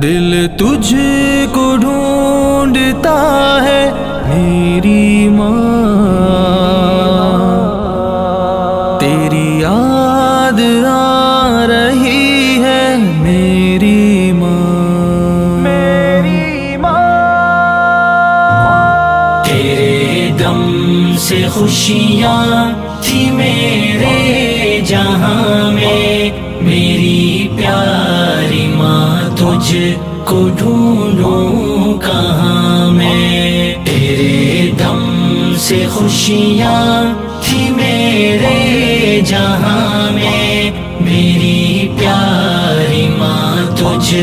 دل تجھ کو ڈھونڈتا ہے میری ماں، تیری یاد آ رہی ہے میری ماں، میری ماں۔ تیرے دم سے خوشیاں تھی میرے جہاں میں، میری پیاری ماں تجھ کو ڈھونڈوں کہاں میں۔ تیرے دم سے خوشیاں تھی میرے جہاں میں، میری پیاری ماں تجھ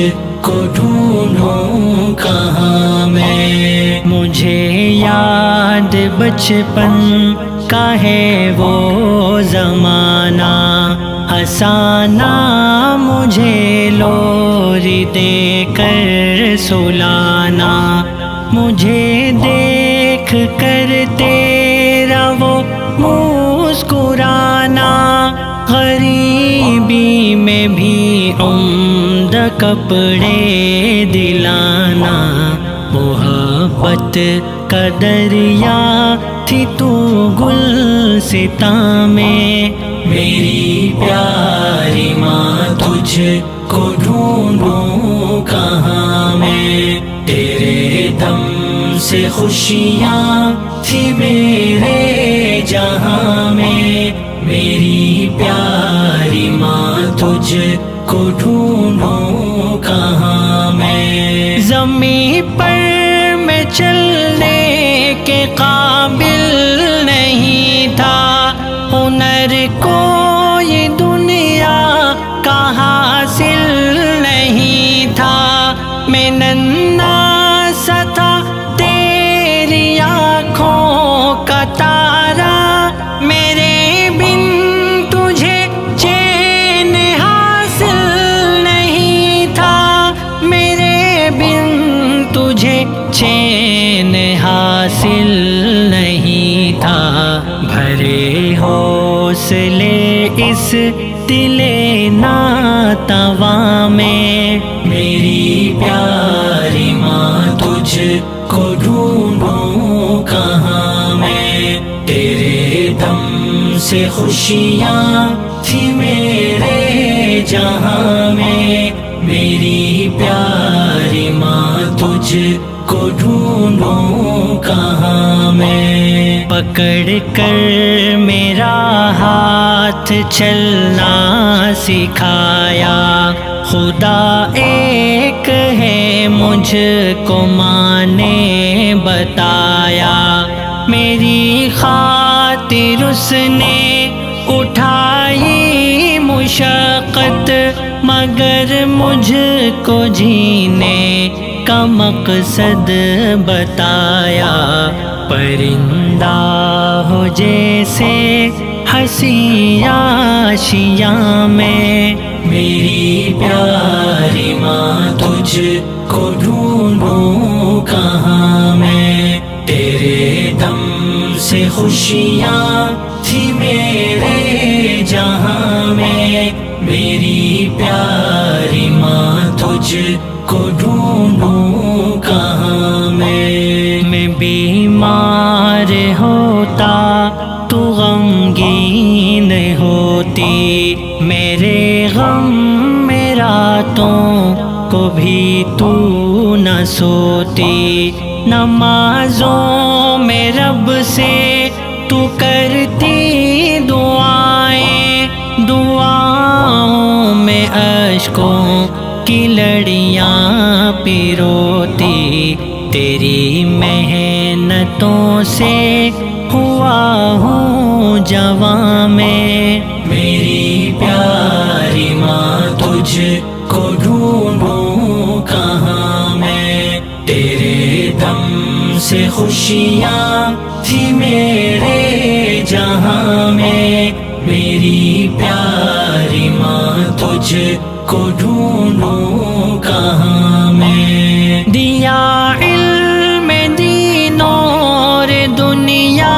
کو ڈھونڈوں کہاں میں۔ مجھے یاد بچپن کا ہے وہ زمانہ، ہنسانا مجھے لوری دے کر سلانا، مجھے دیکھ کر تیرا وہ مسکرانا، غریبی میں بھی عمدہ کپڑے دلانا، محبت کا دریا تھی تو گلستاں میں، میری پیاری ماں تجھ کو ڈھونڈوں کہاں میں۔ تیرے دم سے خوشیاں تھی میرے جہاں میں، میری پیاری ماں تجھ کو ڈھونڈوں کہاں میں۔ زمین پر میں چلنے کے قابل نہیں تھا، ہنر کو یہ دنیا کا حاصل نہیں تھا، میں ننھا سا تھا تیری آنکھوں کا تارا، میرے بن تجھے چین حاصل نہیں تھا، میرے بن تجھے چین حاصل نہیں تھا۔ بھرے حوصلے اس دل ناتواں میں، میری پیاری ماں تجھ کو ڈھونڈوں کہاں میں۔ تیرے دم سے خوشیاں تھی میرے جہاں میں، میری پیاری ماں تجھ کو ڈھونڈوں کہاں میں۔ پکڑ کر میرا ہاتھ چلنا سکھایا، خدا ایک ہے مجھ کو ماں نے بتایا، میری خاطر اس نے اٹھائی مشقت، مگر مجھ کو جینے کا مقصد بتایا، پرندہ ہو جیسے ہنسی آشیاں میں، میری پیاری ماں تجھ کو ڈھونڈوں کہاں میں۔ تیرے دم سے خوشیاں تھی میرے جہاں میں، میری پیاری ماں تجھ کو ڈھونڈوں کہاں میں۔ میں بیمار ہوتا تو غمگین ہوتی، میرے غم میں راتوں کو بھی تو نہ سوتی، نمازوں میں رب سے تو کرتی دعائیں، دعاؤں میں اشکوں کی لڑیاں پیروتی، تیری محنتوں سے ہوا ہوں جواں میں، میری پیاری ماں تجھ کو ڈھونڈوں کہاں میں۔ تیرے دم سے خوشیاں تھی میرے جہاں میں، میری پیاری ماں تجھ کو ڈھونڈوں کہاں میں۔ دیا علم دین اور دنیا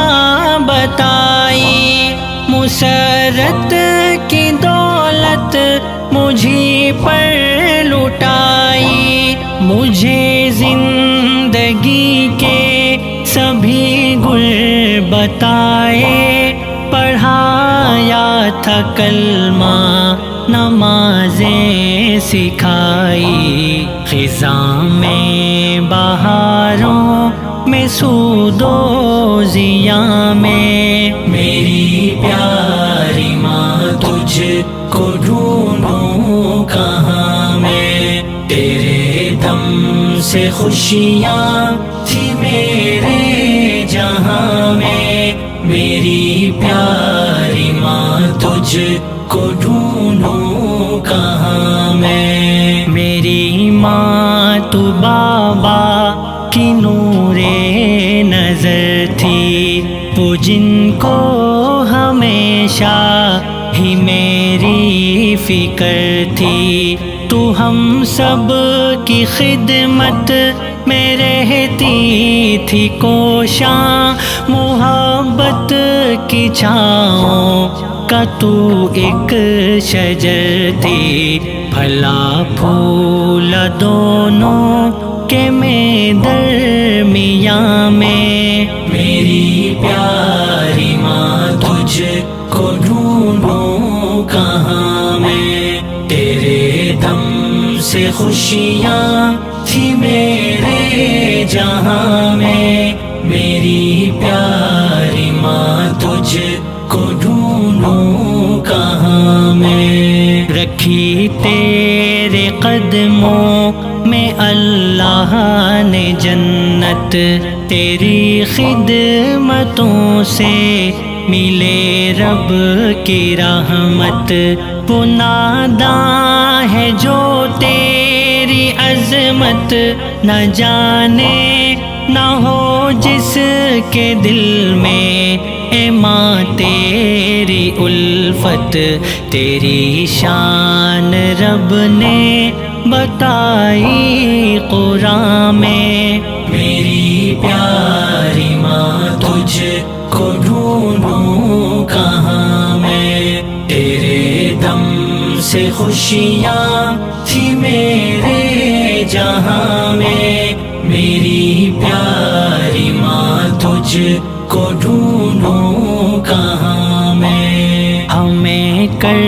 بتائی، مسرت کی دولت مجھے تجھی پر لٹائی، مجھے زندگی کے سبھی گل بتائے، پڑھایا تھا کلمہ نمازیں سکھائی، خزاں میں بہاروں میں سود و ضیاء میں، میری پیاری ماں تجھ کو ڈھونڈوں کہاں میں، تیرے دم سے خوشیاں تھی میرے جہاں میں، میری پیاری ماں تجھ کو ڈھونڈوں کہاں میں، میری ماں تو بابا کی نور نظر تھی، وہ جن کو ہمیشہ ہی میری فکر تھی، تو ہم سب کی خدمت میں رہتی تھی کوشاں، محبت کی چھاؤں کا تو ایک شجر تھی، پھلا پھول دونوں کہ میں درمیاں میں، میری پیاری ماں تجھ کو ڈھونڈوں کہاں میں، تیرے دم سے خوشیاں تھی میرے جہاں میں، میری پیاری ماں تجھ کو ڈھونڈوں کہاں میں، رکھی تیرے قدموں میں اللہ نے جنت، تیری خدمتوں سے ملے رب کی رحمت، وہ ناداں ہے جو تیری عظمت نہ جانے، نہ ہو جس کے دل میں اے ماں تیری الفت، تیری شان رب نے بتائی قرآن میں، میری پیاری ماں تجھ کو ڈھونڈوں کہاں میں، تیرے دم سے خوشیاں تھی میرے جہاں میں، میری پیاری ماں تجھ کو ڈھونڈوں کہاں میں، ہمیں کر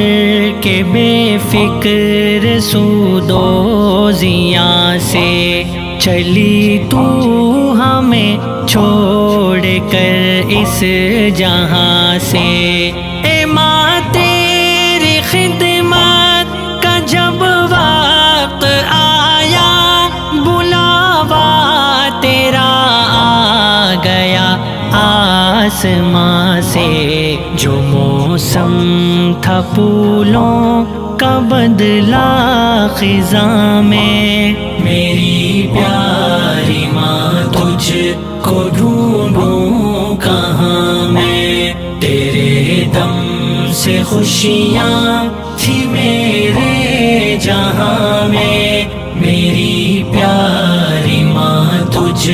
کے بے فکر سود و ضیاء سے چلی تو ہمیں چھوڑ کر اس جہاں سے، اے ماں تیری خدمت کا جب وقت آیا، بلاوا تیرا آ گیا آسماں سے، جو موسم تھا پھولوں کا بدلا خزاں میں، میری پیاری ماں تجھ کو ڈھونڈوں کہاں میں، تیرے دم سے خوشیاں تھی میرے جہاں میں، میری پیاری ماں تجھ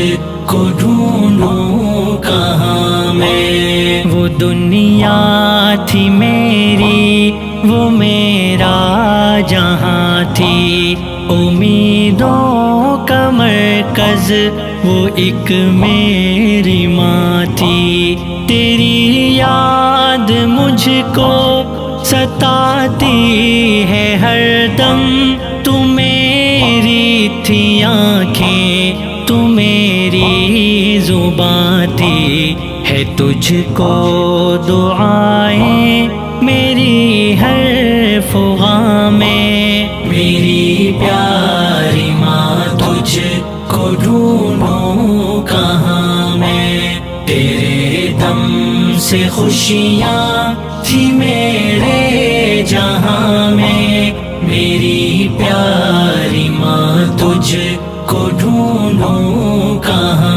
کو ڈھونڈوں کہاں میں، وہ دنیا تھی میری وہ میرا جہاں تھی، امیدوں کا مرکز وہ ایک میری ماں تھی، تیری یاد مجھ کو ستاتی ہے ہر دم، تو میری تھی آنکھیں تو میری زبان تھی، ہے تجھ کو دعائیں میری ہر فغاں میں، میری پیاری ماں تجھ کو ڈھونڈوں کہاں میں، تیرے دم سے خوشیاں تھی میرے جہاں میں، میری پیاری ماں تجھ کو ڈھونڈوں کہاں